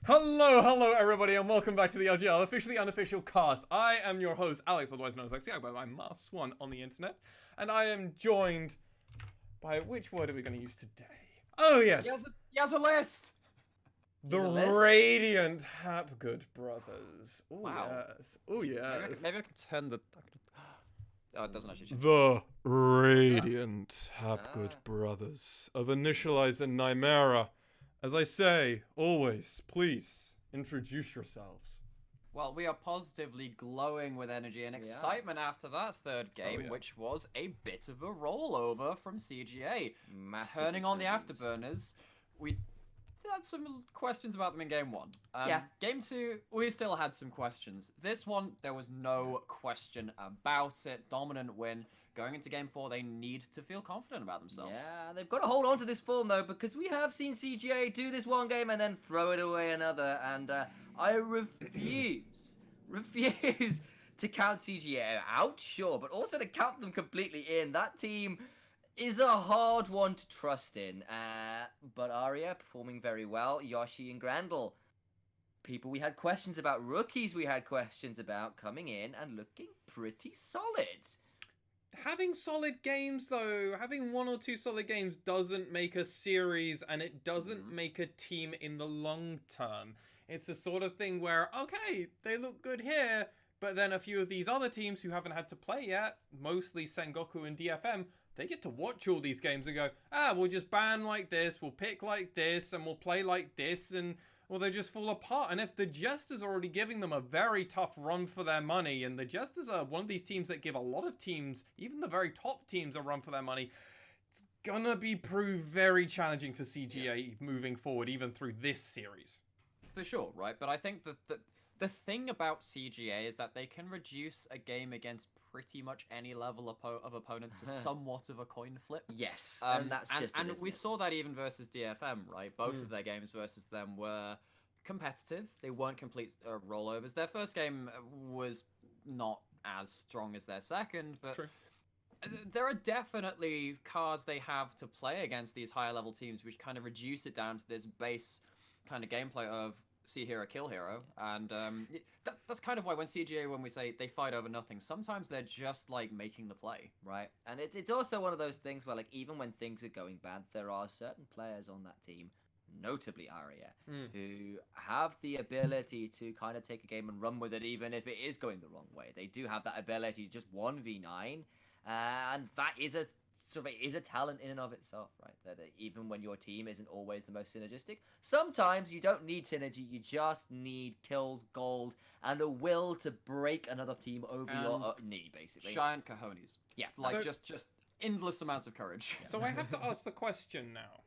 Hello everybody, and welcome back to the LJL, officially unofficial cast. I am your host, Alex, otherwise known as Lexi, by my Mars Swan on the internet, and I am joined by, which word are we going to use today? Oh yes, He has a list. the a list? Radiant Hapgood brothers. Oh Wow. yes, oh yes. Maybe I can turn the. Oh, it doesn't actually change. The Radiant Hapgood brothers of Initialize and Nymera. As I say, always, please introduce yourselves. Well, we are positively glowing with energy and excitement after that third game, which was a bit of a rollover from CGA. Massive Turning on the resurgence. afterburners, we had some questions about them in game one. Yeah. Game two, we still had some questions. This one, there was no question about it. Dominant win. Going into game four, they need to feel confident about themselves. Yeah, they've got to hold on to this form though, because we have seen CGA do this one game and then throw it away another, and I refuse to count CGA out, sure, but also to count them completely in. That team is a hard one to trust in, but Arya performing very well, Yoshi and Grandel. People we had questions about, rookies we had questions about, coming in and looking pretty solid. Having solid games, though, having one or two solid games doesn't make a series, and it doesn't make a team in the long term. It's the sort of thing where, okay, they look good here, but then a few of these other teams who haven't had to play yet, mostly Sengoku and DFM, they get to watch all these games and go, we'll just ban like this, we'll pick like this, and we'll play like this, and well, they just fall apart. And if the Jesters are already giving them a very tough run for their money, and the Jesters are one of these teams that give a lot of teams, even the very top teams, a run for their money, it's gonna be proved very challenging for CGA moving forward, even through this series. For sure, right? But I think that the thing about CGA is that they can reduce a game against pretty much any level of opponent to somewhat of a coin flip. Yes, and that's just and it, we isn't it? saw that even versus DFM, right? Both of their games versus them were competitive. They weren't complete rollovers. Their first game was not as strong as their second, but True. there are definitely cards they have to play against these higher level teams, which kind of reduce it down to this base kind of gameplay of see hero, kill hero. And that's kind of why when CGA, when we say they fight over nothing, sometimes they're just like making the play. Right, and it's also one of those things where, like, even when things are going bad, there are certain players on that team, notably Arya, who have the ability to kind of take a game and run with it, even if it is going the wrong way. They do have that ability to just 1v9, and that is a sort of is a talent in and of itself, right? That even when your team isn't always the most synergistic, sometimes you don't need synergy. You just need kills, gold, and a will to break another team over your knee, basically. Giant cojones. Yeah, Like So- just endless amounts of courage. So I have to ask the question now.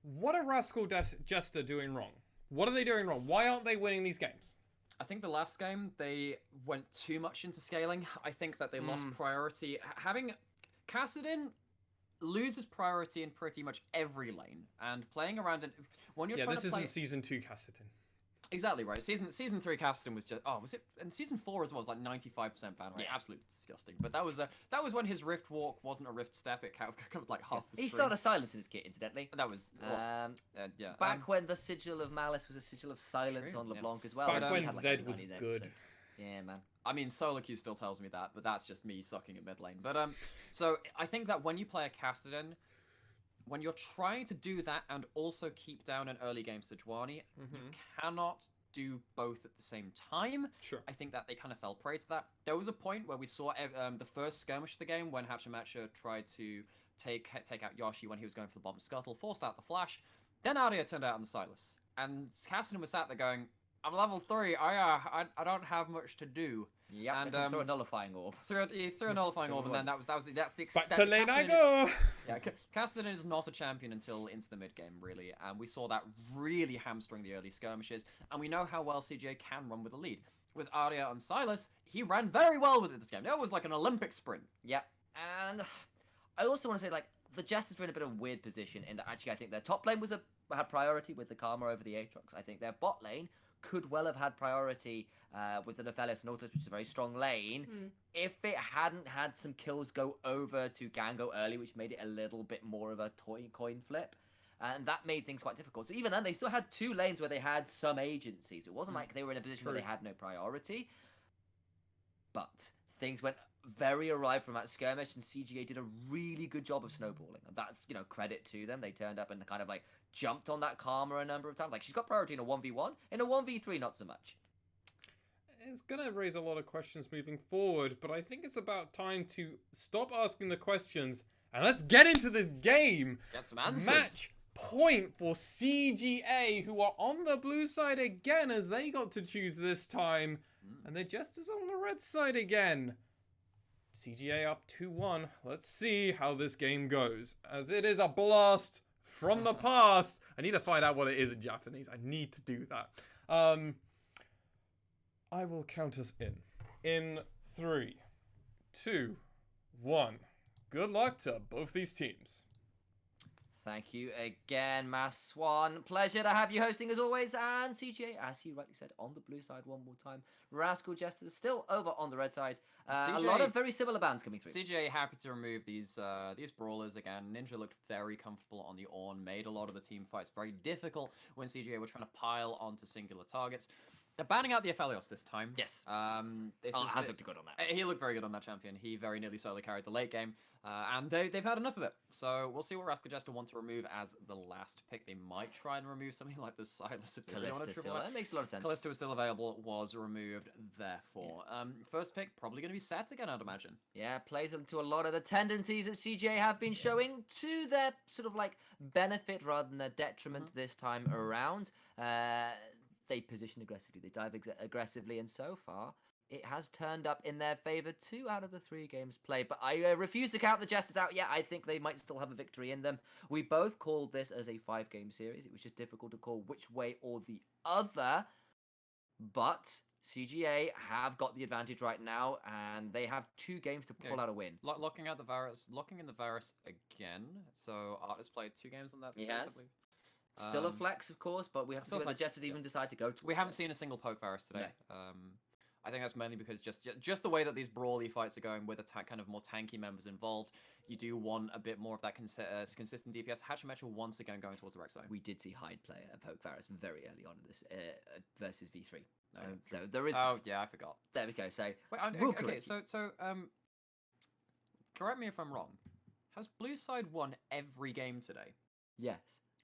What are Rascal Jester doing wrong? What are they doing wrong? Why aren't they winning these games? I think the last game they went too much into scaling. I think that they lost priority. Having Kassadin loses priority in pretty much every lane, and playing around it when you're Yeah, trying this to play isn't Season 2 Cassidon. exactly right. Season 3 Kassadin was just was it, and season 4 as well was like 95% ban rate. Yeah. Absolutely disgusting. But that was when his Rift Walk wasn't a Rift Step. It covered like half the He screen. started a silence in his kit, incidentally. That was yeah. Back when the Sigil of Malice was a Sigil of Silence True, on yeah. LeBlanc as well. Back and he when had, like, Zed a was 99%. good. Yeah, man. I mean, solo queue still tells me that, but that's just me sucking at mid lane. But so I think that when you play a Kassadin, when you're trying to do that and also keep down an early game Sejuani, you cannot do both at the same time. Sure. I think that they kind of fell prey to that. There was a point where we saw the first skirmish of the game when Hachimecha tried to take out Yoshi when he was going for the bottom scuttle, forced out the flash. Then Arya turned out on the Silas, and Kassadin was sat there going, "I'm level 3. I don't have much to do." Yeah, And, and throw a nullifying orb. He threw a nullifying orb, and then that's the Back extent. to lane I Kassadin- go! Yeah, Kassadin is not a champion until into the mid game, really, and we saw that really hamstring the early skirmishes. And we know how well CJ can run with a lead. With Arya and Silas, he ran very well with it this game. That was like an Olympic sprint. Yep. And I also want to say, like, the Jesters were in a bit of a weird position in that actually I think their top lane had priority with the Karma over the Aatrox. I think their bot lane could well have had priority with the Nephelis and Nautilus, which is a very strong lane, if it hadn't had some kills go over to Gango early, which made it a little bit more of a coin flip. and that made things quite difficult. So even then, they still had 2 lanes where they had some agencies. It wasn't like they were in a position where they had no priority. But things went very awry from that skirmish, and CGA did a really good job of snowballing. And that's, credit to them. They turned up and kind of like jumped on that Karma a number of times. Like, she's got priority in a 1v1. In a 1v3, not so much. It's going to raise a lot of questions moving forward, but I think it's about time to stop asking the questions and let's get into this game. Get some answers. Match point for CGA, who are on the blue side again as they got to choose this time. And they're just as on the red side again. CGA up 2-1. Let's see how this game goes, as it is a blast from the past. I need to find out what it is in Japanese. I need to do that. I will count us in. In 3, 2, 1. Good luck to both these teams. Thank you again, Mass Swan. Pleasure to have you hosting as always. And CGA, as he rightly said, on the blue side one more time. Rascal Jester still over on the red side. A lot of very similar bands coming through. CGA happy to remove these brawlers again. Ninja looked very comfortable on the Ornn, made a lot of the team fights very difficult when CGA were trying to pile onto singular targets. They're banning out the Aphelios this time. Yes. Has looked good on that. He looked very good on that champion. He very nearly solo carried the late game. And they've had enough of it. So we'll see what Rascal Jester want to remove as the last pick. They might try and remove something like the Silas if they really want to triple that makes a lot of sense. Callisto is still available, was removed, therefore. First pick, probably going to be Set again, I'd imagine. Yeah, plays into a lot of the tendencies that CGA have been showing to their sort of like benefit rather than their detriment this time around. They position aggressively, they dive aggressively, and so far, it has turned up in their favor 2 out of the 3 games played. But I refuse to count the Jesters out yet. I think they might still have a victory in them. We both called this as a 5-game series. It was just difficult to call which way or the other. But CGA have got the advantage right now, and they have 2 games to pull out a win. Locking in the Varus again. So Art has played 2 games on that. He has. Still a flex, of course, but we have to see whether the Jesters even decide to go to. We haven't seen a single poke Varus today. No. I think that's mainly because just the way that these brawly fights are going with kind of more tanky members involved, you do want a bit more of that consistent DPS. Hachimetra once again going towards the right side. We did see Hyde play a poke Varus very early on in this versus V3. Oh, so there is. Oh yeah, I forgot. There we go. So wait, okay. So correct me if I'm wrong. Has Blue Side won every game today? Yes.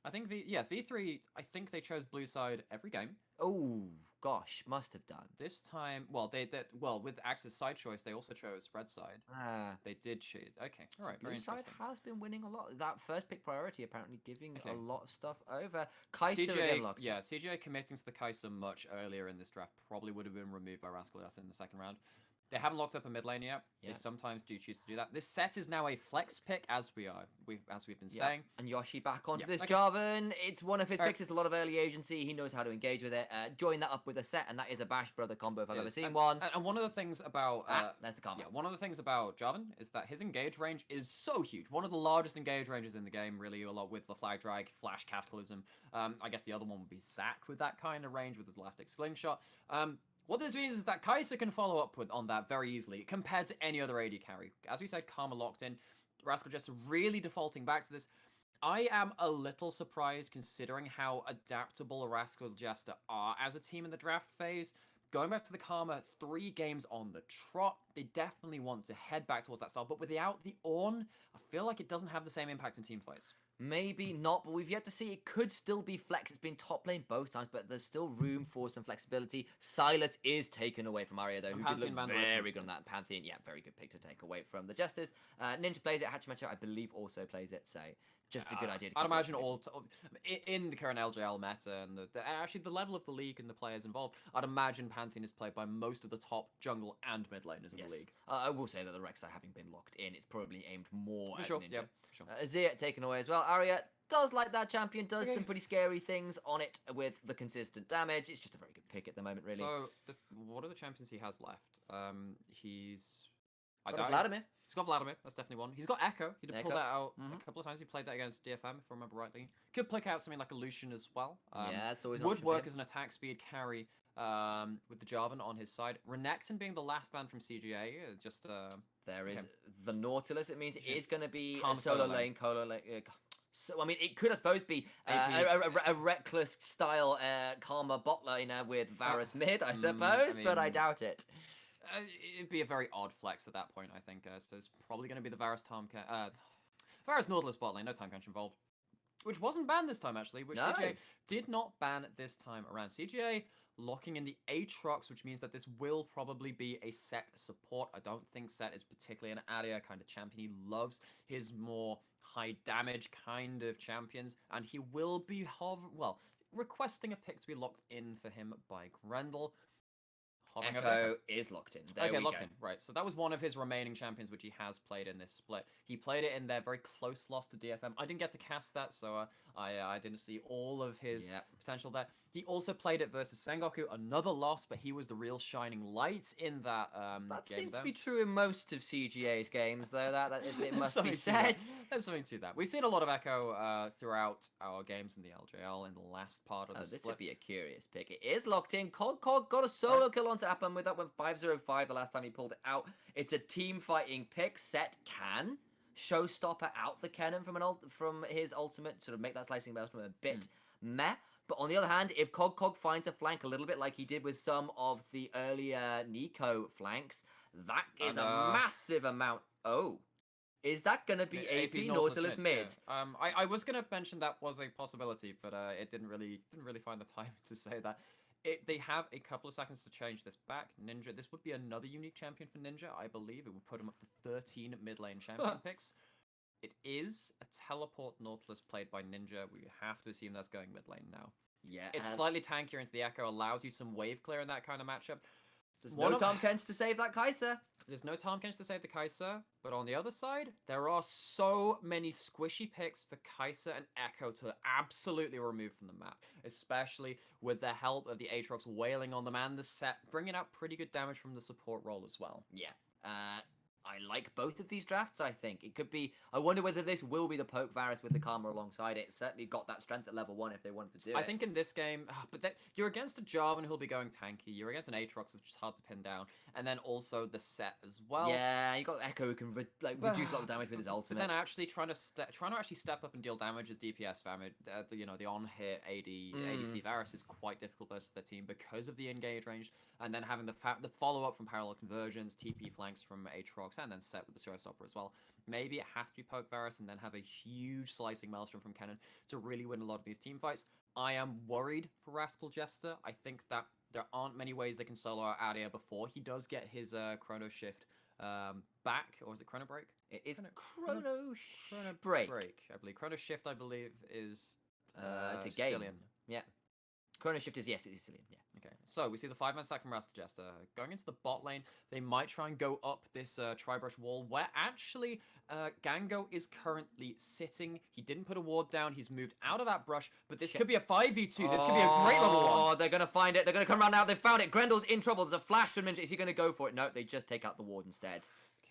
I think V3. I think they chose Blue Side every game. Oh gosh, must have done. This time, well, with Axe's side choice, they also chose Red Side. They did choose. Okay, all right. Blue Side has been winning a lot. That first pick priority apparently giving a lot of stuff over. Kai'Sa again locked. Yeah, CGA committing to the Kai'Sa much earlier in this draft probably would have been removed by Rascal Jester in the second round. They haven't locked up a mid lane yet. Yeah. They sometimes do choose to do that. This set is now a flex pick, as we've been saying. And Yoshi back onto this Jarvan. It's one of his picks. It's a lot of early agency. He knows how to engage with it. Join that up with a set, and that is a Bash Brother combo if I've ever seen one. And one of the things about there's the combo. Yeah, one of the things about Jarvan is that his engage range is so huge. One of the largest engage ranges in the game, really, a lot with the Flag Drag, Flash Cataclysm. I guess the other one would be Zac with that kind of range with his Elastic Slingshot. What this means is that Kai'Sa can follow up on that very easily compared to any other AD carry. As we said, Karma locked in. Rascal Jester really defaulting back to this. I am a little surprised considering how adaptable Rascal Jester are as a team in the draft phase. Going back to the Karma, 3 games on the trot, they definitely want to head back towards that style. But without the Ornn, I feel like it doesn't have the same impact in team fights. Maybe not, but we've yet to see. It could still be flex. It's been top lane both times, but there's still room for some flexibility. Silas is taken away from Arya, though, who did look very good on that. Pantheon, yeah, very good pick to take away from the Jesters. Ninja plays it. Hachimetra, I believe, also plays it, so just a good idea. I'd imagine in the current LJL meta and actually the level of the league and the players involved, I'd imagine Pantheon is played by most of the top jungle and mid laners in the league. I will say that the Rek'Sai having been locked in, it's probably aimed more at Ninja. Yep, sure. Azir taken away as well. Arya does like that champion, does some pretty scary things on it with the consistent damage. It's just a very good pick at the moment, really. So, what are the champions he has left? He's got Vladimir. He's got Vladimir, that's definitely one. He's got Echo. He did pull that out a couple of times. He played that against DFM, if I remember rightly. Could pick out something like a Lucian as well. That's always would work as an attack speed carry with the Jarvan on his side. Renekton being the last ban from CGA, there is the Nautilus. It means it is going to be a solo lane, So, I mean, it could, I suppose, be a reckless style Karma bot laner with Varus mid, I suppose, but I doubt it. It'd be a very odd flex at that point, I think. So it's probably going to be the Varus Varus Nautilus bot lane, no time crunch involved. Which wasn't banned this time, actually, which CGA did not ban this time around. CGA locking in the Aatrox, which means that this will probably be a Set support. I don't think Set is particularly an area kind of champion. He loves his more high damage kind of champions, and he will be requesting a pick to be locked in for him by Grendel. Echo is locked in. There locked in. Right. So that was one of his remaining champions, which he has played in this split. He played it in their very close loss to DFM. I didn't get to cast that, so I didn't see all of his potential there. He also played it versus Sengoku, another loss, but he was the real shining light in that that game. Seems to be true in most of CGA's games, though. It must be said. There's something to that. We've seen a lot of Echo throughout our games in the LJL in the last part of the split. This would be a curious pick. It is locked in. Cog got a solo kill onto Appam with that one 5-0-5 the last time he pulled it out. It's a team fighting pick. Set can showstopper out the cannon from his ultimate, sort of make that slicing maelstrom a bit meh. But on the other hand, if Cog finds a flank a little bit like he did with some of the earlier Nico flanks, that is a massive amount. Oh, is that going to be AP Nautilus mid? Yeah. I was going to mention that was a possibility, but it didn't really find the time to say that. They have a couple of seconds to change this back. Ninja, this would be another unique champion for Ninja, I believe. It would put him up to 13 mid lane champion picks. It is a teleport Nautilus played by Ninja. We have to assume that's going mid lane now. Yeah. It's slightly tankier into the Echo, allows you some wave clear in that kind of matchup. There's no Tahm Kench to save that Kai'Sa. There's no Tahm Kench to save the Kai'Sa, but on the other side, there are so many squishy picks for Kai'Sa and Echo to absolutely remove from the map, especially with the help of the Aatrox wailing on them and the Set, bringing out pretty good damage from the support role as well. Yeah. I like both of these drafts, I think. It could be... I wonder whether this will be the Poke Varus with the Karma alongside it. It's certainly got that strength at level 1 if they wanted to do it. I think in this game... you're against a Jarvan who'll be going tanky. You're against an Aatrox, which is hard to pin down. And then also the Set as well. Yeah, you got Echo who can reduce a lot of damage with his ultimate. But then actually trying to actually step up and deal damage as DPS damage, the on-hit ADC Varus is quite difficult versus their team because of the engage range. And then having the follow-up from parallel conversions, TP flanks from Aatrox, and then Set with the showstopper as well. Maybe it has to be Poke Varus and then have a huge slicing maelstrom from Kennen to really win a lot of these team fights. I am worried for Rascal Jester. I think that there aren't many ways they can solo out Adia before he does get his Chrono Shift back, or is it Chrono Break? Isn't it Chrono Break? I believe Chrono Shift. I believe is it's a game. Cillian. Yeah. Chrono Shift is, yes, it is Cillian, yeah. Okay, so we see the 5-man stack from Rascal Jester. Going into the bot lane, they might try and go up this tri-brush wall, where actually Gango is currently sitting. He didn't put a ward down. He's moved out of that brush, but this could be a 5v2. This could be a great level 1. Oh, they're going to find it. They're going to come around now. They found it. Grendel's in trouble. There's a flash from Ninja. Is he going to go for it? No, they just take out the ward instead.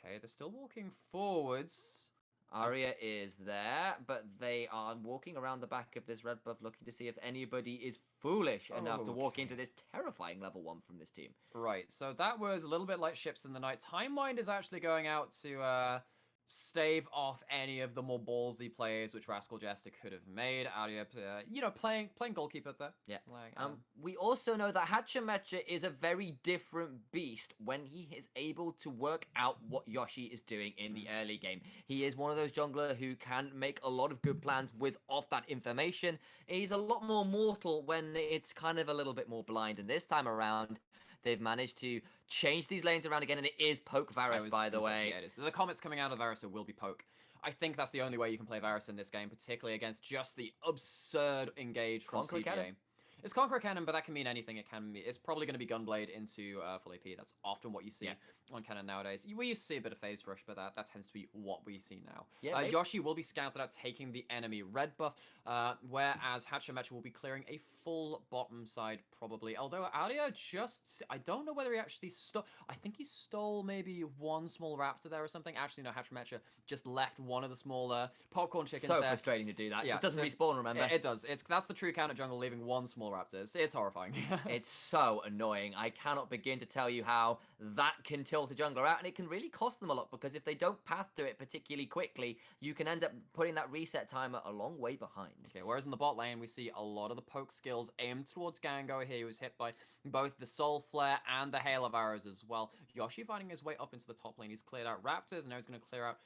Okay, they're still walking forwards. Arya is there, but they are walking around the back of this red buff looking to see if anybody is foolish enough to walk into this terrifying level 1 from this team. Right, so that was a little bit like Ships in the Night. Timemind is actually going out to stave off any of the more ballsy plays which Rascal Jester could have made. Arya, playing goalkeeper there. Yeah. We also know that Hachimecha is a very different beast when he is able to work out what Yoshi is doing in the early game. He is one of those junglers who can make a lot of good plans off that information. He's a lot more mortal when it's kind of a little bit more blind, and this time around they've managed to change these lanes around again, and it is Poke Varus, by the way. Yeah, it is. The comments coming out of Varus will be Poke. I think that's the only way you can play Varus in this game, particularly against just the absurd engage from CGA. Cannon. It's Conqueror Cannon, but that can mean anything. It's probably going to be Gunblade into full AP. That's often what you see on Cannon nowadays. We used to see a bit of Phase Rush, but that tends to be what we see now. Yeah, Yoshi will be scouted out taking the enemy red buff, whereas Hachimecha will be clearing a full bottom side probably. Although Arya I don't know whether he actually stole... I think he stole maybe one small raptor there or something. Actually, no, Hachimecha just left one of the smaller popcorn chickens so there. frustrating to do that. It just doesn't respawn, remember? It does. That's the true counter jungle, leaving one small Raptors. It's horrifying. It's so annoying. I cannot begin to tell you how that can tilt a jungler out, and it can really cost them a lot, because if they don't path to it particularly quickly, you can end up putting that reset timer a long way behind. Okay, whereas in the bot lane, we see a lot of the poke skills aimed towards Gango here. He was hit by both the Soul Flare and the Hail of Arrows as well. Yoshi finding his way up into the top lane. He's cleared out Raptors, and now he's going to clear out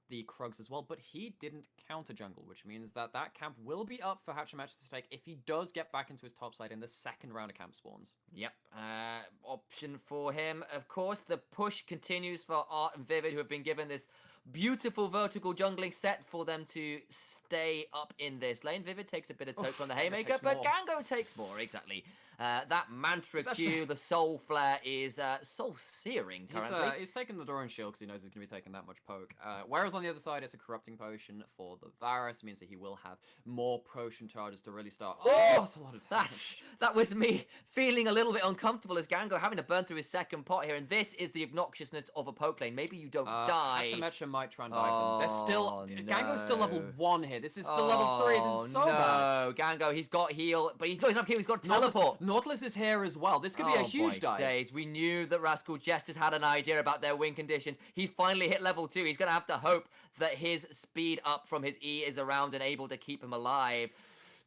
the Krugs as well, but he didn't counter jungle, which means that camp will be up for Hachimachi to take if he does get back into his top side in the second round of camp spawns. Yep. Option for him, of course. The push continues for Art and Vivid, who have been given this beautiful vertical jungling set for them to stay up in this lane. Vivid takes a bit of toke on the Haymaker, but Gango takes more, exactly. That Mantra Q, the Soul Flare, is soul-searing currently. He's taking the Doran Shield because he knows he's going to be taking that much poke. Whereas on the other side, it's a Corrupting Potion for the Varus. It means that he will have more potion charges to really start. Oh, that's a lot of damage. That was me feeling a little bit uncomfortable as Gango having to burn through his second pot here, and this is the obnoxiousness of a poke lane. Maybe you don't die. Hachimecha might try and dive them. They're still... No. Gango's still level 1 here. This is still level 3. This is so bad. Gango, he's got heal, but he's not enough heal. He's got teleport. Nautilus is here as well. This could be a huge dive. Days. We knew that Rascal Jesters had an idea about their win conditions. He's finally hit level 2. He's going to have to hope that his speed up from his E is around and able to keep him alive.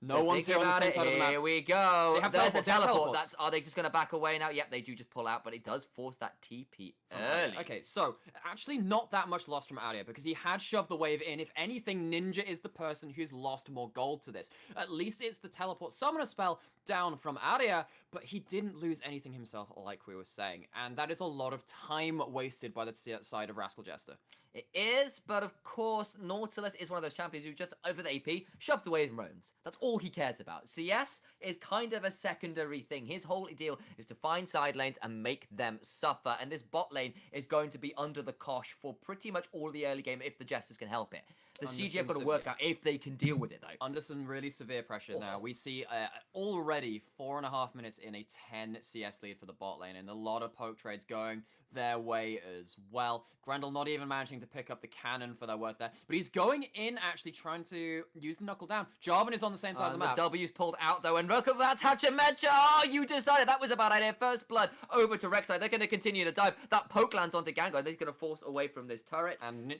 No one's here on the same side of the map. Here we go. There's a teleport. Are they just going to back away now? Yep, they do just pull out, but it does force that TP early. Okay, so actually not that much lost from Arya because he had shoved the wave in. If anything, Ninja is the person who's lost more gold to this. At least it's the teleport summoner spell down from Arya, but he didn't lose anything himself, like we were saying. And that is a lot of time wasted by the side of Rascal Jester. It is, but of course, Nautilus is one of those champions who just, over the AP, shoves the wave and roams. That's all he cares about. CS is kind of a secondary thing. His whole deal is to find side lanes and make them suffer, and this bot lane is going to be under the cosh for pretty much all the early game if the Jesters can help it. The CG have got to work out if they can deal with it, though. Under some really severe pressure now. We see already 4.5 minutes in a 10 CS lead for the bot lane, and a lot of poke trades going their way as well. Grendel not even managing to pick up the cannon for their work there, but he's going in actually trying to use the knuckle down. Jarvan is on the same side of the map. The W's pulled out though, and look at that Hachimecha! Oh, you decided that was a bad idea. First blood over to Rek'Sai. They're going to continue to dive. That poke lands onto Gango, and they're going to force away from this turret. And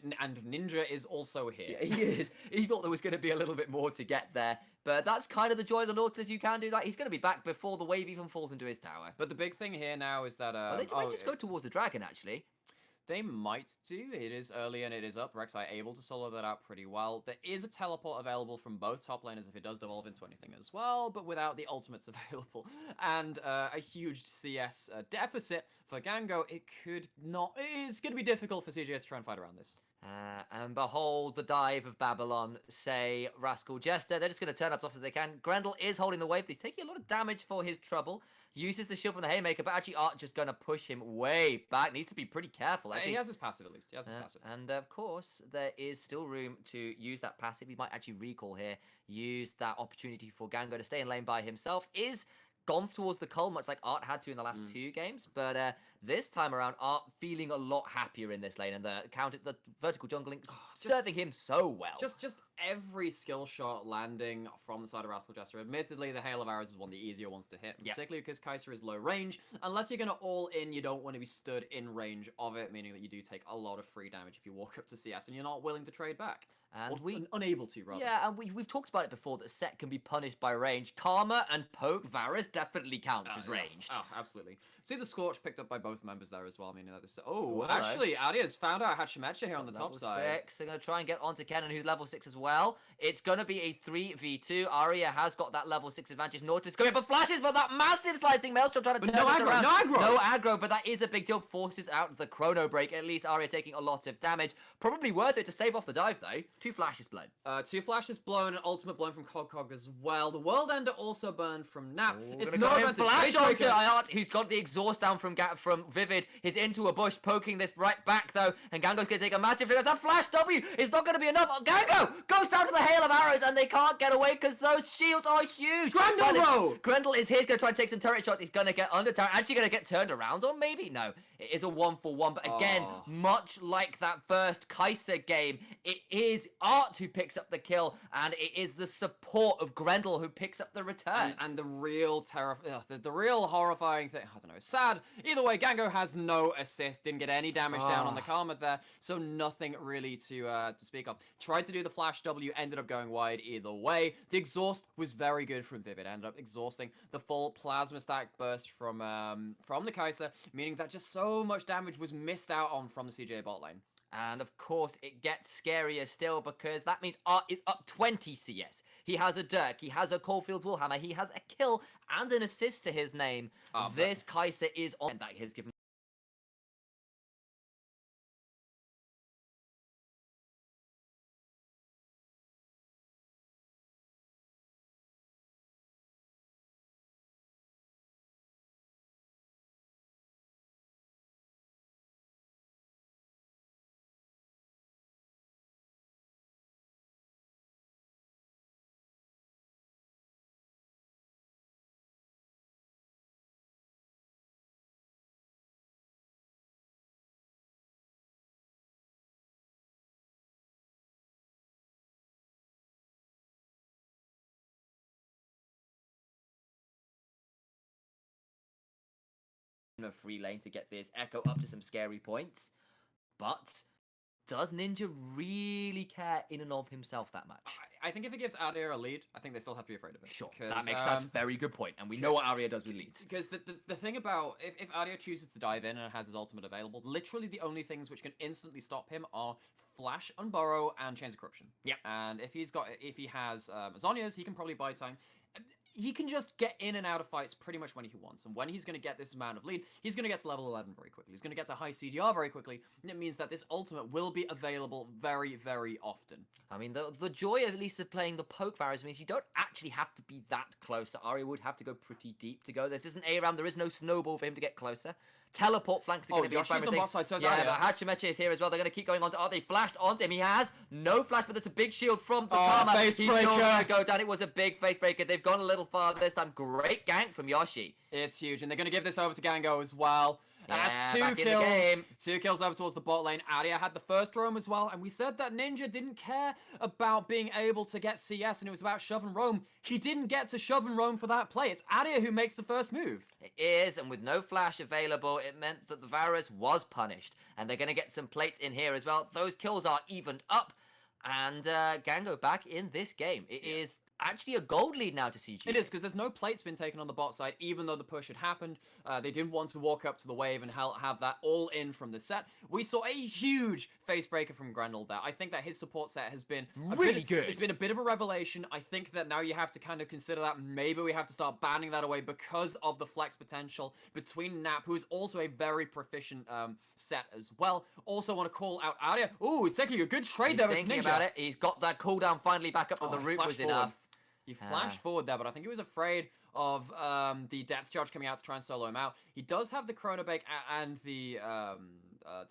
Ninja is also here. Yeah, he is. He thought there was going to be a little bit more to get there. But that's kind of the joy of the Nautilus. You can do that. He's going to be back before the wave even falls into his tower. But the big thing here now is that... they might just go towards the dragon, actually. They might do. It is early and it is up. Rek'Sai able to solo that out pretty well. There is a teleport available from both top laners if it does devolve into anything as well, but without the ultimates available. And a huge CS deficit for Gango. It could not... It's going to be difficult for CGS to try and fight around this. And behold the dive of Babylon, say Rascal Jester. They're just going to turn up as often as they can. Grendel is holding the wave, but he's taking a lot of damage for his trouble. Uses the shield from the Haymaker, but actually Art just going to push him way back. Needs to be pretty careful, actually. He has his passive, at least. He has his passive. And, of course, there is still room to use that passive. He might actually recall here. Use that opportunity for Gango to stay in lane by himself. Is gone towards the cull, much like Art had to in the last 2 games. But this time around, Art feeling a lot happier in this lane, and the vertical jungling serving him so well. Just every skill shot landing from the side of Rascal Jester. Admittedly, the Hail of Arrows is one of the easier ones to hit, particularly because Kaiser is low range. Unless you're going to all in, you don't want to be stood in range of it, meaning that you do take a lot of free damage if you walk up to CS and you're not willing to trade back. And unable to, rather. Yeah, and we've talked about it before, that Set can be punished by range. Karma and Poke Varus definitely counts as ranged. Oh, absolutely. See the Scorch picked up by both members there as well. I mean, Ooh, actually, Arya's found out Hachimecha here on the top side. Level 6. They're going to try and get onto Kennen, who's level 6 as well. It's going to be a 3v2. Arya has got that level 6 advantage. Nautilus going up, flashes for that massive slicing Maelstrom trying to turn it around. No aggro, but that is a big deal. Forces out the chrono break. At least Arya taking a lot of damage. Probably worth it to stave off the dive, though. 2 flashes blown. 2 flashes blown, and ultimate blown from Cog as well. The World Ender also burned from Nap. It's no advantage. Flash onto Art, who's got the exhaust down from Vivid. He's into a bush, poking this right back, though. And Gango's going to take a massive trigger. That's a flash W. It's not going to be enough. Gango goes down to the hail of arrows, and they can't get away because those shields are huge. Grendel, though! Grendel is here. He's going to try and take some turret shots. He's going to get under turret. Actually going to get turned around, or maybe? No. It is a 1-for-1. But again, much like that first Kaiser game, it is Art who picks up the kill, and it is the support of Grendel who picks up the return. And the real the real horrifying thing, I don't know, it's sad. Either way, Gango has no assist, didn't get any damage down on the Karma there, so nothing really to speak of. Tried to do the flash W, ended up going wide either way. The exhaust was very good from Vivid, ended up exhausting the full plasma stack burst from the Kaiser, meaning that just so much damage was missed out on from the CJ bot lane. And of course, it gets scarier still because that means Art is up 20 CS. He has a Dirk, he has a Caulfield's Warhammer, he has a kill and an assist to his name. This Kaiser is on, and that has given a free lane to get this Echo up to some scary points. But does Ninja really care in and of himself that much? I think if it gives Aria a lead, I think they still have to be afraid of it. Sure, that's a very good point, and we know what Aria does with leads. Because the thing about, if Aria chooses to dive in and has his ultimate available, literally the only things which can instantly stop him are Flash, Unburrow, and Chains of Corruption. Yeah. And if he has Zhonya's, he can probably buy time. He can just get in and out of fights pretty much when he wants. And when he's going to get this amount of lead, he's going to get to level 11 very quickly. He's going to get to high CDR very quickly. And it means that this ultimate will be available very, very often. I mean, the joy, at least, of playing the poke Varus means you don't actually have to be that close. So Aria would have to go pretty deep to go. This isn't ARAM. There is no snowball for him to get closer. Teleport flanks are going to be Yoshi's on bot side, so is yeah, Aria. but Hachimeche is here as well. They're going to keep going on to Art. They flashed onto him. He has no flash, but there's a big shield from the Karma. He's still going to go down. It was a big face breaker. They've gone a little farther this time. Great gank from Yoshi. It's huge, and they're going to give this over to Gango as well. And that's back two in the kills. game. 2 kills over towards the bot lane. Aria had the first roam as well, and we said that Ninja didn't care about being able to get CS, and it was about shove and roam. He didn't get to shove and roam for that play. It's Aria who makes the first move. It is, and with no flash available, it meant that the Varus was punished. And they're going to get some plates in here as well. Those kills are evened up. And Gango back in this game. It is actually a gold lead now to CG. It is, because there's no plates been taken on the bot side, even though the push had happened. They didn't want to walk up to the wave and have that all in from the set. We saw a huge face breaker from Grendel there. I think that his support set has been really good. It's been a bit of a revelation. I think that now you have to kind of consider that maybe we have to start banning that away because of the flex potential between Nap, who is also a very proficient set as well. Also want to call out Aria. Ooh, he's taking a good trade there as thinking Ninja. about it. He's got that cooldown finally back up, but the root was enough. He flashed forward there, but I think he was afraid of the depth charge coming out to try and solo him out. He does have the Chronobake and the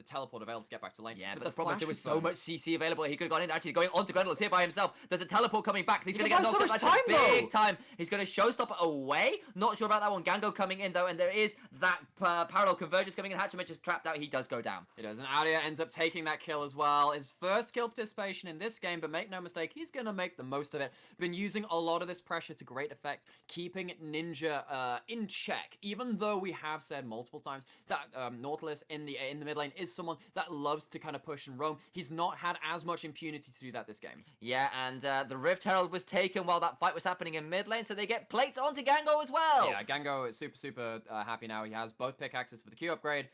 teleport available to get back to lane. Yeah, but the problem is there was so much CC available. He could have gone in. Actually, going on to Grendel. He's here by himself. There's a teleport coming back. He's going to get knocked up. That's a big time. He's going to showstopper away. Not sure about that one. Gango coming in, though, and there is that parallel convergence coming in. Hachimeche is trapped out. He does go down. He does, and Aria ends up taking that kill as well. His first kill participation in this game, but make no mistake, he's going to make the most of it. Been using a lot of this pressure to great effect, keeping Ninja in check, even though we have said multiple times that Nautilus in the mid lane is someone that loves to kind of push and roam. He's not had as much impunity to do that this game. Yeah, and the Rift Herald was taken while that fight was happening in mid lane, so they get plates onto Gango as well. Yeah, Gango is super happy now. He has both pickaxes for the Q upgrade,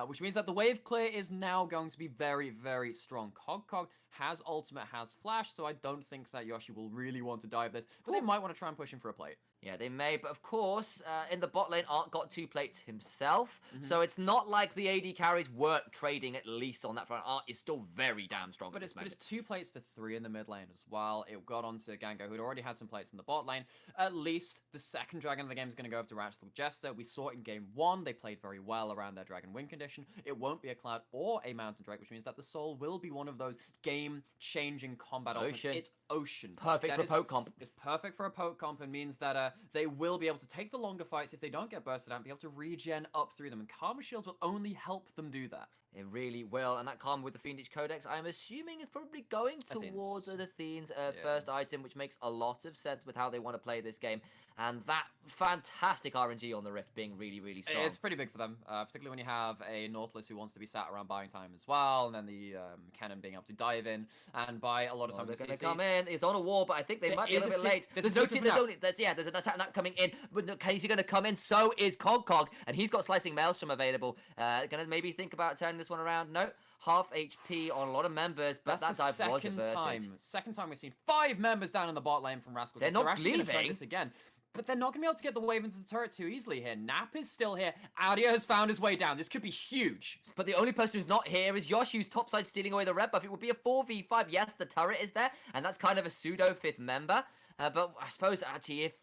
which means that the wave clear is now going to be very, very strong. Cog has ultimate, has flash, so I don't think that Yoshi will really want to dive this, but they might want to try and push him for a plate. Yeah, they may, but of course, in the bot lane, Art got 2 plates himself, so it's not like the AD carries weren't trading at least on that front. Art is still very damn strong But at this it's moment. 2 plates for 3 in the mid lane as well. It got onto Gango, who'd already had some plates in the bot lane. At least the second dragon of the game is going to go over to Rascal Jester. We saw it in game 1. They played very well around their dragon win condition. It won't be a Cloud or a Mountain Drake, which means that the Soul will be one of those game-changing combat options. Ocean. It's Ocean. Perfect for a poke comp. It's perfect for a poke comp and means that they will be able to take the longer fights if they don't get bursted out and be able to regen up through them. And Karma Shields will only help them do that. It really will, and that Karma with the Fiendish Codex, I'm assuming is probably going towards an Athene's first item, which makes a lot of sense with how they want to play this game. And that fantastic RNG on the Rift being really, really strong. It's pretty big for them, particularly when you have a Nautilus who wants to be sat around buying time as well, and then the cannon being able to dive in and buy a lot of time. They're going to come in. It's on a wall, but I think they might be a little bit late. There's an attack nap coming in, but is he going to come in? So is Cog, and he's got Slicing Maelstrom available. Going to maybe think about turning this one around. No, half HP on a lot of members, but that's that the dive was averted. Second time we've seen 5 members down in the bot lane from Rascal Jester. They're not actually leaving. Gonna try this again. But they're not going to be able to get the wave into the turret too easily here. Nap is still here. Adia has found his way down. This could be huge. But the only person who's not here is Yosh, who's topside stealing away the red buff. It would be a 4v5. Yes, the turret is there, and that's kind of a pseudo 5th member. But I suppose, actually, if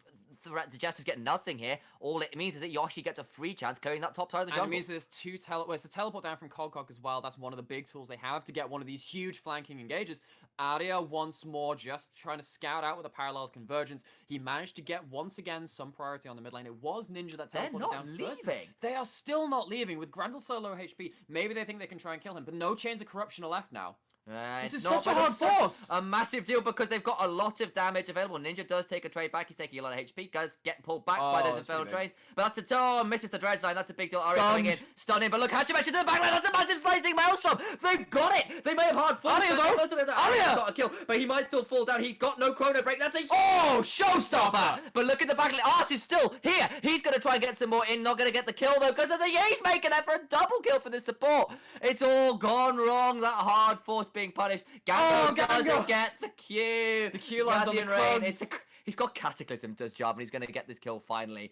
the Jesters get nothing here, all it means is that Yoshi gets a free chance clearing that top side of the jungle. And it means there's 2 it's a teleport down from Cog as well. That's one of the big tools they have to get one of these huge flanking engages. Aria once more just trying to scout out with a parallel convergence. He managed to get once again some priority on the mid lane. It was Ninja that teleported down first. They're not leaving. They are still not leaving. With Grendel so low HP, maybe they think they can try and kill him, but no Chains of Corruption are left now. This is such a hard force! A massive deal because they've got a lot of damage available. Ninja does take a trade back. He's taking a lot of HP. Does get pulled back by those Infernal Trades. But that's misses the dredge line. That's a big deal. Aria coming in. Stunning. But look, Hachimesh is in the back line. That's a massive Slicing Maelstrom. They've got it. They may have hard fought. Aria got a kill, but he might still fall down. He's got no chrono break. That's a showstopper. But look at the back line. Art is still here. He's going to try and get some more in. Not going to get the kill though because there's a Yage maker there for a double kill for the support. It's all gone wrong. That hard force being punished. Gango doesn't get the Q. The Q lands on the crowns. He's got Cataclysm, does Java, and he's going to get this kill finally.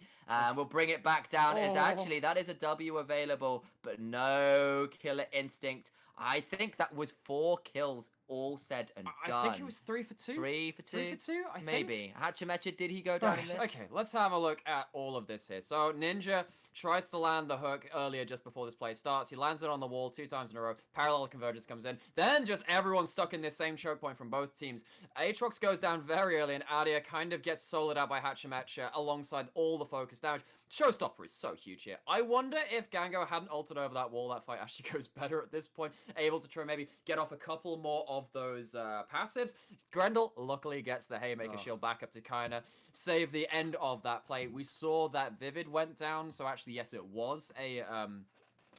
We'll bring it back down. That is a W available, but no Killer Instinct. I think that was 4 kills all said and done. I think it was 3 for 2. 3 for 2? 3 for 2, I Maybe. Hachimecha, did he go down in this? Okay, let's have a look at all of this here. So, Ninja tries to land the hook earlier just before this play starts. He lands it on the wall 2 times in a row. Parallel convergence comes in. Then just everyone's stuck in this same choke point from both teams. Aatrox goes down very early, and Adia kind of gets soloed out by Hachimecha alongside all the focus damage. Showstopper is so huge here. I wonder if Gango hadn't altered over that wall, that fight actually goes better at this point. Able to try maybe get off a couple more of those passives. Grendel luckily gets the Haymaker shield back up to kind of save the end of that play. We saw that Vivid went down, so actually, yes, it was a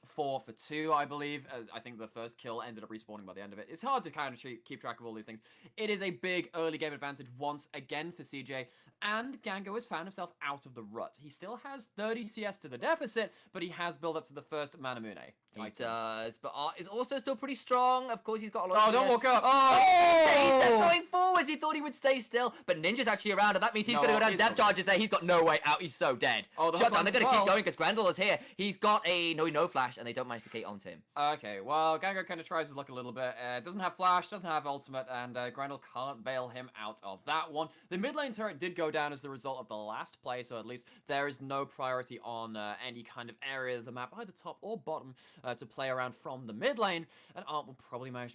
4 for 2, I believe. As I think the first kill ended up respawning by the end of it. It's hard to kind of keep track of all these things. It is a big early game advantage once again for CJ, and Gango has found himself out of the rut. He still has 30 CS to the deficit, but he has built up to the first Manamune. He does, but Art is also still pretty strong. Of course, he's got a lot of... don't walk up! He's still going forwards. He thought he would stay still, but Ninja's actually around, and that means he's going to go down depth charges there. He's got no way out. He's so dead. Shut down. They're going to keep going because Grendel is here. He's got a no flash, and they don't manage to get onto him. Okay, well, Gango kind of tries his luck a little bit. Doesn't have flash, doesn't have ultimate, and Grendel can't bail him out of that one. The mid lane turret did go down as the result of the last play, so at least there is no priority on any kind of area of the map, either top or bottom, to play around from the mid lane, and Art will probably manage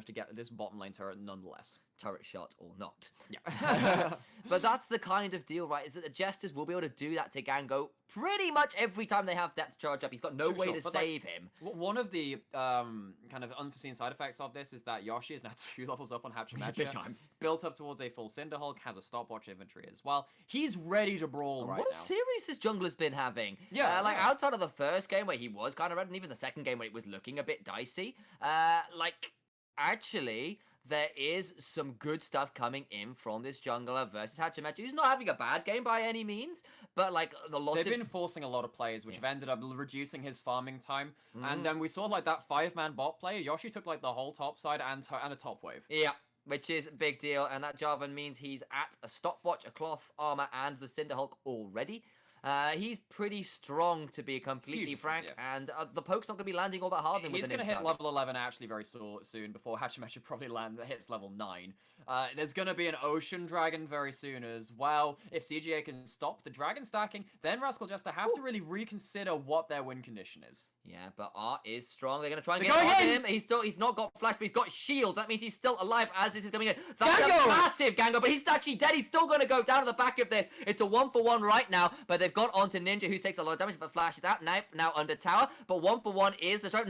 to get this bottom lane turret nonetheless. Turret shot or not. Yeah. But that's the kind of deal, right? Is that the Jesters will be able to do that to Gango pretty much every time they have depth charge up. He's got no way to save him. One of the kind of unforeseen side effects of this is that Yoshi is now 2 levels up on Hachimecha. Big time. Built up towards a full Cinder Hulk, has a stopwatch inventory as well. He's ready to brawl right now. What a series this jungler's been having. Yeah. Outside of the first game where he was kind of red, and even the second game where it was looking a bit dicey, actually... there is some good stuff coming in from this jungler versus Hachimecha, who's not having a bad game by any means, but they've been forcing a lot of plays, which have ended up reducing his farming time. And then we saw that 5-man bot play. Yoshi took the whole top side and a top wave. Yeah. which is a big deal, and that Jarvan means he's at a stopwatch, a cloth, armor, and the Cinderhulk already. He's pretty strong, to be completely Hugely frank, strong, and the poke's not going to be landing all that hard. He's going to hit level 11 actually very soon before Hachimecha probably hits level 9. There's going to be an Ocean Dragon very soon as well. If CGA can stop the dragon stacking, then Rascal Jester have to really reconsider what their win condition is. Yeah, but Art is strong. They're going to try and get on him. He's not got flash, but he's got shields. That means he's still alive as this is coming in. That's a massive Gango, but he's actually dead. He's still going to go down to the back of this. It's a 1-for-1 right now, but they've got onto Ninja, who takes a lot of damage, but Flash is out now under tower. But 1-for-1 is the strike.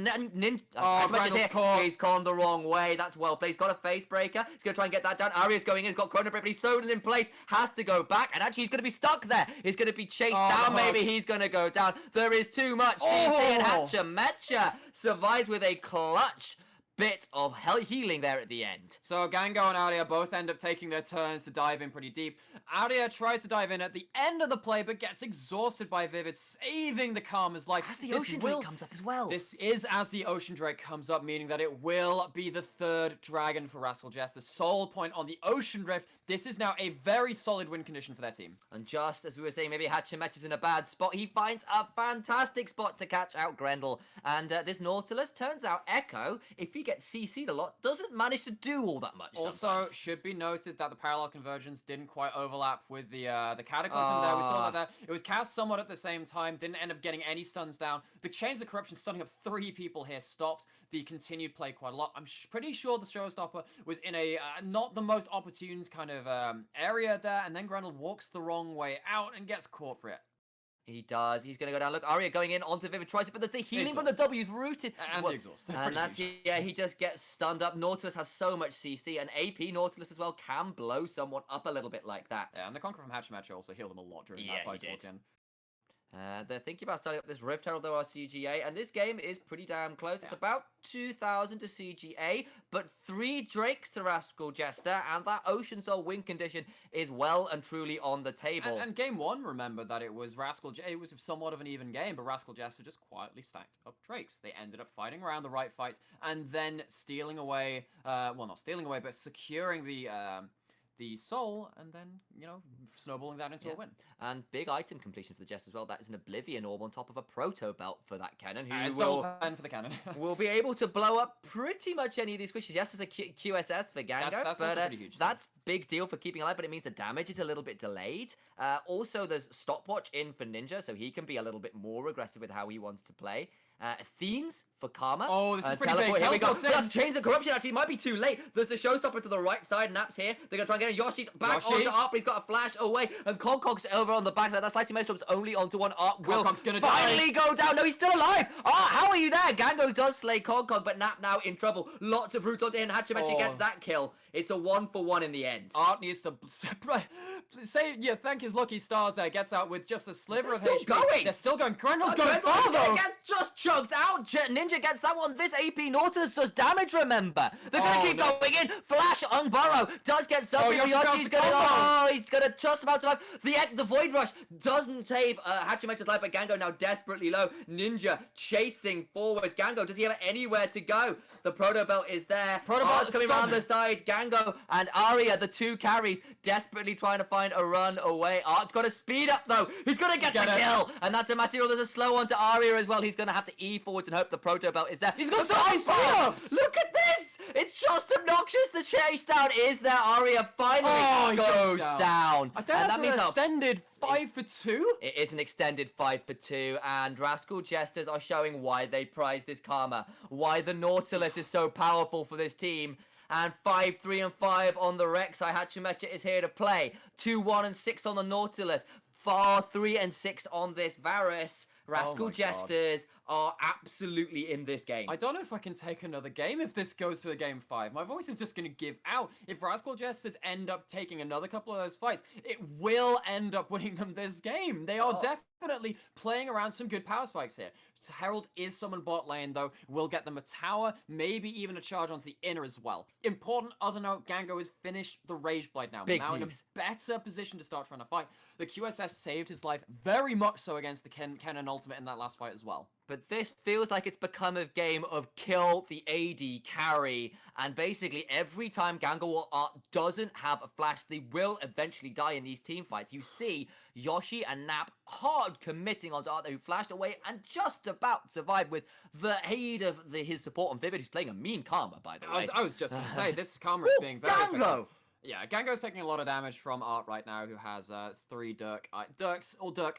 He's gone the wrong way. That's well played. He's got a face breaker. He's going to try and get that down. Aria's going in. He's got Chrono Break, but he's thrown it in place. Has to go back, and actually he's going to be stuck there. He's going to be chased down. Maybe he's going to go down. There is too much. CC and Hachimecha survives with a clutch bit of healing there at the end. So Gango and Aria both end up taking their turns to dive in pretty deep. Aria tries to dive in at the end of the play, but gets exhausted by Vivid, saving the Karma's life. As the Ocean Drake comes up as well. This is as the Ocean Drake comes up, meaning that it will be the third dragon for Rascal Jester. Soul point on the Ocean Rift. This is now a very solid win condition for their team. And just as we were saying, maybe Hachimecha's in a bad spot, he finds a fantastic spot to catch out Grendel. And this Nautilus, turns out Echo, if he gets CC'd a lot, doesn't manage to do all that much Also, sometimes. should be noted that the parallel convergence didn't quite overlap with the Cataclysm there. We saw that there. It was cast somewhat at the same time, didn't end up getting any stuns down. The Chains of Corruption stunning up 3 people here stopped the continued play quite a lot. I'm pretty sure the Showstopper was in a not the most opportune kind of area there, and then Grendel walks the wrong way out and gets caught for it. He does. He's going to go down. Look, Aria going in onto Vivid, tries it, but the healing from the W's rooted. And the exhaust. And that's, yeah, he just gets stunned up. Nautilus has so much CC, and AP Nautilus as well can blow someone up a little bit like that. Yeah, and the Conqueror from Hachimecha also healed him a lot during that fight towards the end. They're thinking about starting up this Rift Herald, though, our CGA, and this game is pretty damn close. Yeah. It's about 2,000 to CGA, but 3 Drakes to Rascal Jester, and that Ocean Soul win condition is well and truly on the table. And game 1, remember that it was it was somewhat of an even game, but Rascal Jester just quietly stacked up Drakes. They ended up fighting around the right fights, and then stealing away, well, not stealing away, but securing the soul, and then, you know, snowballing that into a win. And big item completion for the Jester as well. That is an Oblivion Orb on top of a Proto Belt for that cannon. Who will pen for the cannon. will be able to blow up pretty much any of these squishes. Yes, it's a QSS for Gango, that's but pretty huge. That's big deal for keeping alive, but it means the damage is a little bit delayed. Also, there's Stopwatch in for Ninja, so he can be a little bit more aggressive with how he wants to play. Athenes for Karma. Oh, this is pretty big. Here we go. That's Chains of Corruption, actually. It might be too late. There's a Showstopper to the right side. Naps here. They're going to try and get a Yoshi's back onto Art, but he's got a flash away. And Concog's over on the backside. That Slicing Maelstrom's only onto one. Art will finally go down. No, he's still alive. Art, how are you there? Gango does slay Concog, but Nap now in trouble. Lots of roots onto him. Hachimecha gets that kill. It's a 1-for-1 in the end. Art needs to thank his lucky stars there. Gets out with just a sliver of HP. Going. They're still going. Grendel's going further. Gets just chugged out. Ninja gets that one. This AP Nautilus does damage, remember. They're going to keep going in. Flash on Burrow. Does get something. Yoshi's going to he's going to just about survive. The Void Rush doesn't save Hachimecha's life, but Gango now desperately low. Ninja chasing forwards. Gango, does he have anywhere to go? The Proto Belt is there. Art's coming around the side. Gango and Aria, the 2 carries, desperately trying to find a run away. Art's got to speed up, though. He's going to get the kill. And that's a massive. There's a slow on to Aria as well. He's going to have to E forwards and hope the Proto Belt is there. He's got so many speed-ups. Look at this. It's just obnoxious. The chase down is there. Aria finally goes down. I think that's an extended 5-for-2. It is an extended 5-for-2, and Rascal Jesters are showing why they prize this Karma, why the Nautilus is so powerful for this team. And 5, 3, and 5 on the Rek'Sai. Hachimecha is here to play. 2, 1, and 6 on the Nautilus. 4, 3, and 6 on this Varus. Rascal Jesters are absolutely in this game. I don't know if I can take another game if this goes to a game 5. My voice is just going to give out. If Rascal Jesters end up taking another couple of those fights, it will end up winning them this game. They are definitely playing around some good power spikes here. So Herald is summoned bot lane, though. Will get them a tower, maybe even a charge onto the inner as well. Important other note, Gango has finished the Rage Blade now. Now in a better position to start trying to fight. The QSS saved his life very much so against the Kennen ultimate in that last fight as well. But this feels like it's become a game of kill the AD carry, and basically every time Gango or Art doesn't have a flash, they will eventually die in these team fights. You see Yoshi and Nap hard committing onto Art, who flashed away and just about survived with the aid of his support on Vivid, who's playing a mean Karma, by the way. I was just going to say, this Karma is being very Gango! effective. Yeah, Gango's taking a lot of damage from Art right now, who has 3 Dirk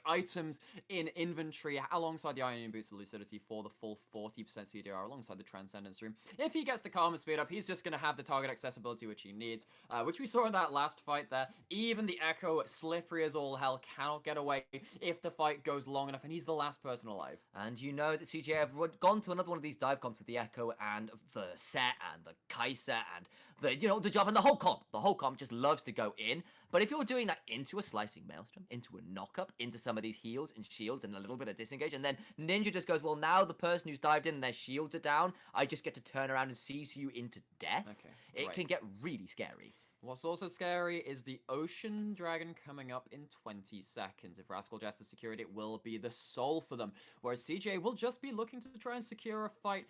items in inventory alongside the Iron Boots of Lucidity for the full 40% CDR alongside the Transcendence Room. If he gets the Karma speed up, he's just going to have the target accessibility which he needs, which we saw in that last fight there. Even the Echo, slippery as all hell, cannot get away if the fight goes long enough, and he's the last person alive. And you know that CJ have gone to another one of these dive comps with the Echo and the Set and the Kaiser and the job and the whole comp. The whole comp just loves to go in. But if you're doing that into a slicing maelstrom, into a knock-up, into some of these heals and shields and a little bit of disengage, and then Ninja just goes, well, now the person who's dived in and their shields are down, I just get to turn around and seize you into death. Okay, it can get really scary. What's also scary is the Ocean Dragon coming up in 20 seconds. If Rascal Jester secure it, it will be the soul for them. Whereas CJ will just be looking to try and secure a fight,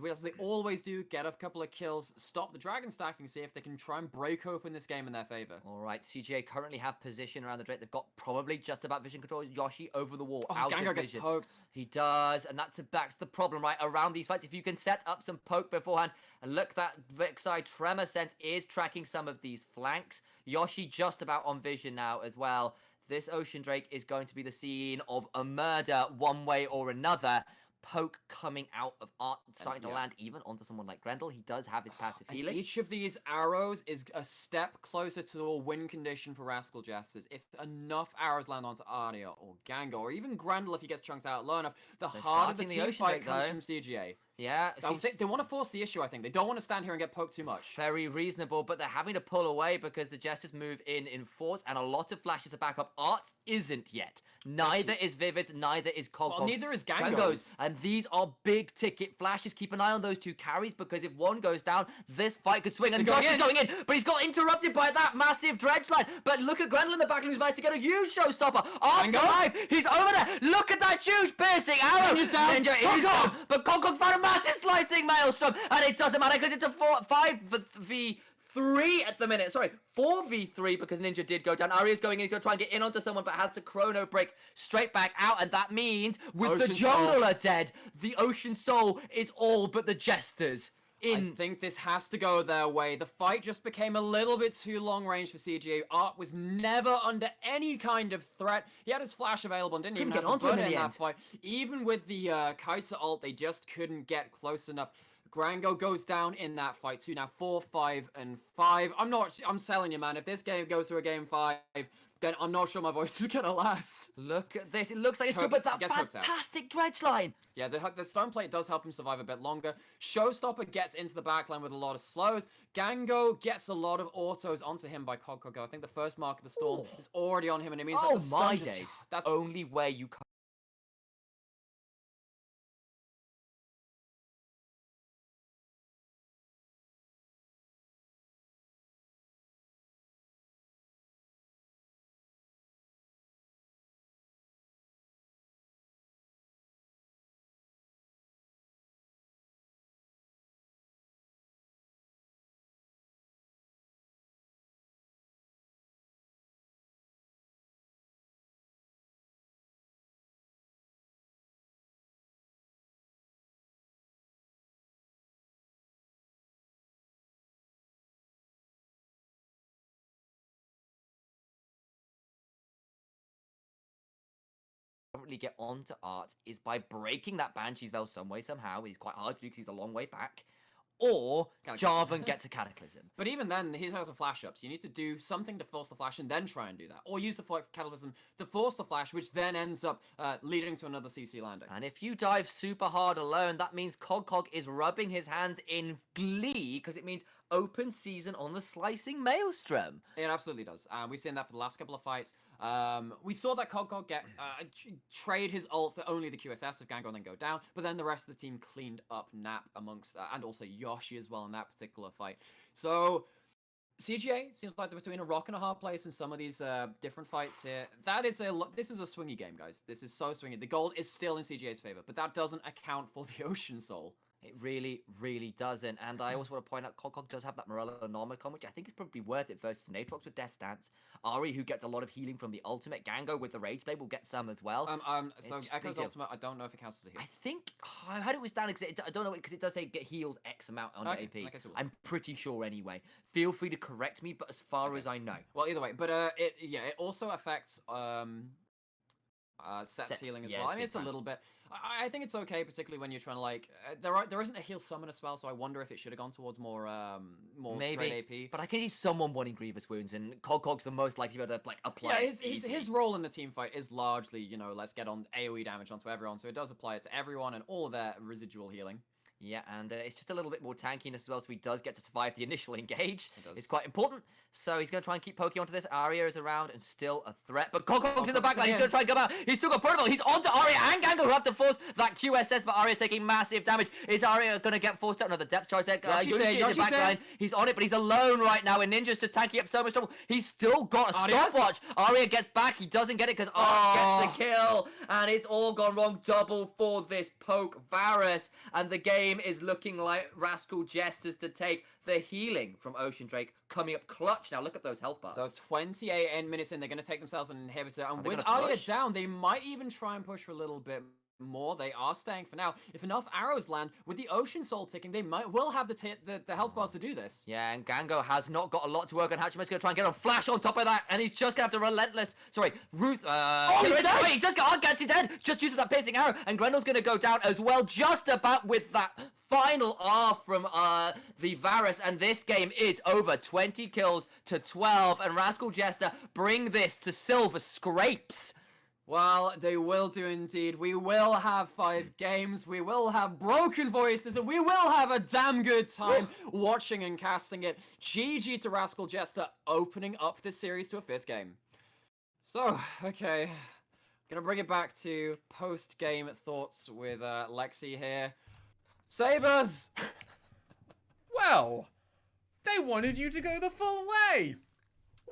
as they always do, get a couple of kills, stop the Dragon stacking, see if they can try and break open this game in their favor. All right, CJ currently have position around the Drake. They've got probably just about vision control. Yoshi over the wall, out Gango of gets vision. poked. He does, and that's the problem, right? Around these fights, if you can set up some poke beforehand, and look, that Vexai Tremor Sense is tracking some of these flanks. Yoshi just about on vision now as well. This Ocean Drake is going to be the scene of a murder one way or another. Poke coming out of Art, starting to land even onto someone like Grendel. He does have his passive healing. Each of these arrows is a step closer to a win condition for Rascal Jesters. If enough arrows land onto Arya or Gango or even Grendel if he gets chunked out low enough, the harder the team fight comes from CGA. Yeah, they want to force the issue, I think. They don't want to stand here and get poked too much. Very reasonable, but they're having to pull away because the Jesters move in force, and a lot of flashes are back up. Art's isn't yet. Neither is Vivid's, neither is Cog. Well, neither is Gango's. And these are big ticket flashes. Keep an eye on those two carries, because if one goes down, this fight could swing. And Josh is going in, but he's got interrupted by that massive dredge line. But look at Grendel in the back, who's managed to get a huge showstopper. Art's alive. He's over there. Look at that huge piercing arrow. Ninja is down, but Cog found a massive slicing maelstrom, and it doesn't matter because it's a 5v3 at the minute. Sorry, 4v3 because Ninja did go down. Arya's going in, he's going to try and get in onto someone, but has to chrono break straight back out, and that means with the jungler dead, the Ocean Soul is all but the Jesters. I think this has to go their way. The fight just became a little bit too long range for CGA. Art was never under any kind of threat. He had his flash available and didn't even have to put in that fight. Even with the Kaiser ult, they just couldn't get close enough. Grango goes down in that fight too. Now 4, 5, and 5. I'm telling you, man, if this game goes to a game 5, then I'm not sure my voice is gonna last. Look at this. It looks like it's good, but that fantastic dredge line. Yeah, the stone plate does help him survive a bit longer. Showstopper gets into the backline with a lot of slows. Gango gets a lot of autos onto him by Cog. I think the first mark of the storm is already on him, and it means that the stun days. That's only where you currently get onto Art is by breaking that Banshee's Veil some way, somehow. It's quite hard to do because he's a long way back. Or Jarvan gets a Cataclysm. But even then, he has a flash up, so you need to do something to force the flash and then try and do that. Or use the Cataclysm to force the flash, which then ends up leading to another CC landing. And if you dive super hard alone, that means Cog is rubbing his hands in glee, because it means open season on the Slicing Maelstrom. It absolutely does. We've seen that for the last couple of fights. We saw that Cog get trade his ult for only the QSS of Gango and then go down, but then the rest of the team cleaned up Nap amongst, and also Yoshi as well in that particular fight. So CGA seems like they're between a rock and a hard place in some of these different fights here. This is a swingy game, guys. This is so swingy. The gold is still in CGA's favor, but that doesn't account for the Ocean Soul. It really, really doesn't. And I also want to point out, Kokok does have that Morello-Nomicon, which I think is probably worth it versus an Aatrox with Death Stance. Ari, who gets a lot of healing from the ultimate. Gango with the Rage Blade will get some as well. So Echo's ultimate, I don't know if it counts as a heal. I think, I heard it was down, I don't know, because it does say get heals X amount on AP. I'm pretty sure anyway. Feel free to correct me, but as far as I know. Well, either way, but it also affects Set's healing as well. I mean, it's a little bit. I think it's okay, particularly when you're trying to like. There isn't a heal summon as well, so I wonder if it should have gone towards more straight AP. But I can see someone wanting Grievous Wounds, and Cog's the most likely to like apply. Yeah, his role in the team fight is largely, let's get on AOE damage onto everyone, so it does apply it to everyone and all of their residual healing. Yeah, and it's just a little bit more tankiness as well, so he does get to survive the initial engage. It's quite important. So he's going to try and keep poking onto this. Arya is around and still a threat, but Kokok's in the backline. He's going to try and come out. He's still got portable. He's onto Arya and Gango, who have to force that QSS, but Arya taking massive damage. Is Arya going to get forced out? Another depth charge there. Yoshi's in the backline. He's on it, but he's alone right now, and Ninja's just tanking up so much trouble. He's still got a stopwatch. Arya gets back. He doesn't get it because gets the kill, and it's all gone wrong. Double for this poke Varus, and the game is looking like Rascal Jesters to take the healing from Ocean Drake, coming up clutch now. Look at those health bars. So 28 minutes in, they're going to take themselves an inhibitor, and with Arya down, they might even try and push for a little bit more. They are staying for now. If enough arrows land with the Ocean Soul ticking, they will have the health bars to do this. Yeah, and Gango has not got a lot to work on. Hachima's going to try and get on Flash on top of that, and he's just going to have to relentless. Sorry, Ruth. He's dead. He just gets him dead. Just uses that piercing arrow, and Grendel's going to go down as well, just about with that final R from the Varus, and this game is over. 20 kills to 12, and Rascal Jester bring this to silver scrapes. Well, they will do indeed. We will have 5 games, we will have broken voices, and we will have a damn good time watching and casting it. GG to Rascal Jester, opening up this series to a 5th game. So, okay. Gonna bring it back to post-game thoughts with Lexi here. Save us! Well, they wanted you to go the full way.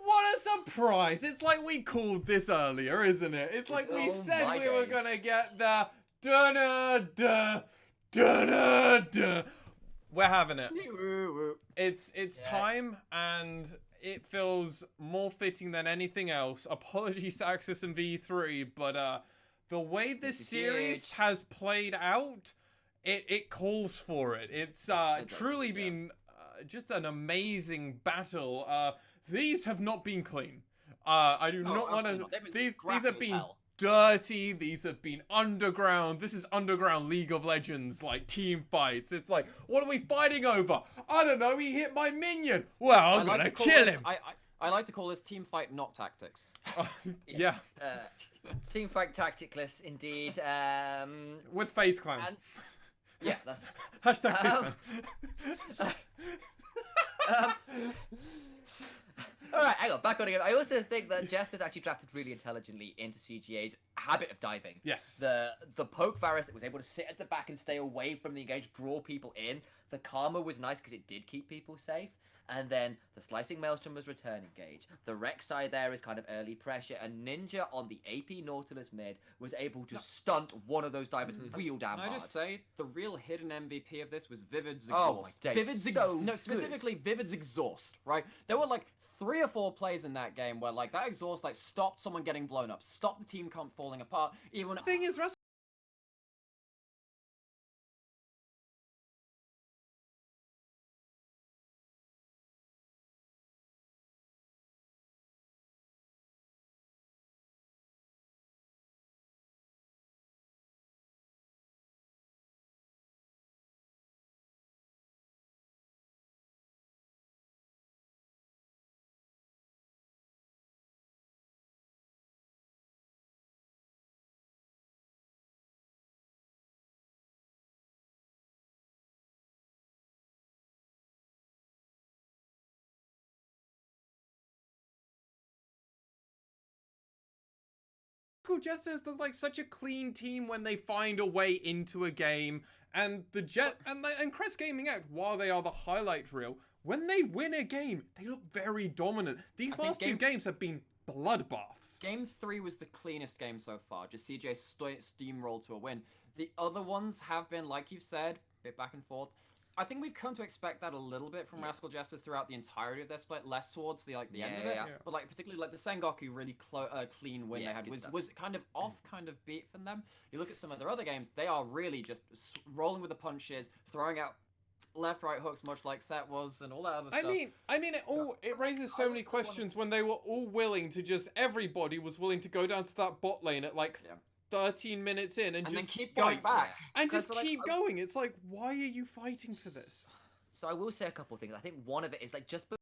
What a surprise! It's like we called this earlier, isn't it? It's like we said we were gonna get the da-da-da, da-da-da. We're having it. It's time, and it feels more fitting than anything else. Apologies to Axis and V3, but the way this series has played out, it calls for it. It's truly been just an amazing battle. These have not been clean. I do not want to. These have been dirty. These have been underground. This is underground League of Legends like team fights. It's like, what are we fighting over? I don't know. He hit my minion. Well, I'm gonna kill him. I like to call this team fight, not tactics. Yeah. Team fight tacticless, indeed. With face clan. Yeah, that's hashtag face clan. Alright, hang on, back on again. I also think that Jester's actually drafted really intelligently into CGA's habit of diving. Yes. The poke Varus that was able to sit at the back and stay away from the engage, draw people in. The Karma was nice because it did keep people safe. And then the Slicing Maelstrom was return engage. The Rek'Sai there is kind of early pressure. And Ninja on the AP Nautilus mid was able to stunt one of those divers real damn hard. Can I just say, the real hidden MVP of this was Vivid's Exhaust. Oh my days, specifically Vivid's Exhaust, right? There were like 3 or 4 plays in that game where like that Exhaust like stopped someone getting blown up, stopped the team comp falling apart. Even the thing is, Russ. Jesters look like such a clean team when they find a way into a game, and the and Crest Gaming Out, while they are the highlight reel, when they win a game, they look very dominant. These I last think two games have been bloodbaths. Game 3 was the cleanest game so far. Just CJ steamrolled to a win. The other ones have been, like you've said, a bit back and forth. I think we've come to expect that a little bit from Rascal Jesters throughout the entirety of their split, less towards the end of it. Yeah. But like particularly like the Sengoku really clean win they had was kind of off, kind of beat from them. You look at some of their other games, they are really just rolling with the punches, throwing out left right hooks, much like Set was, and all that other stuff. I mean, it raises so many questions when they were all willing to just everybody was willing to go down to that bot lane at like 13 minutes in and just then keep going back and just keep going. It's like, why are you fighting for this? So I will say a couple of things. I think one of it is like just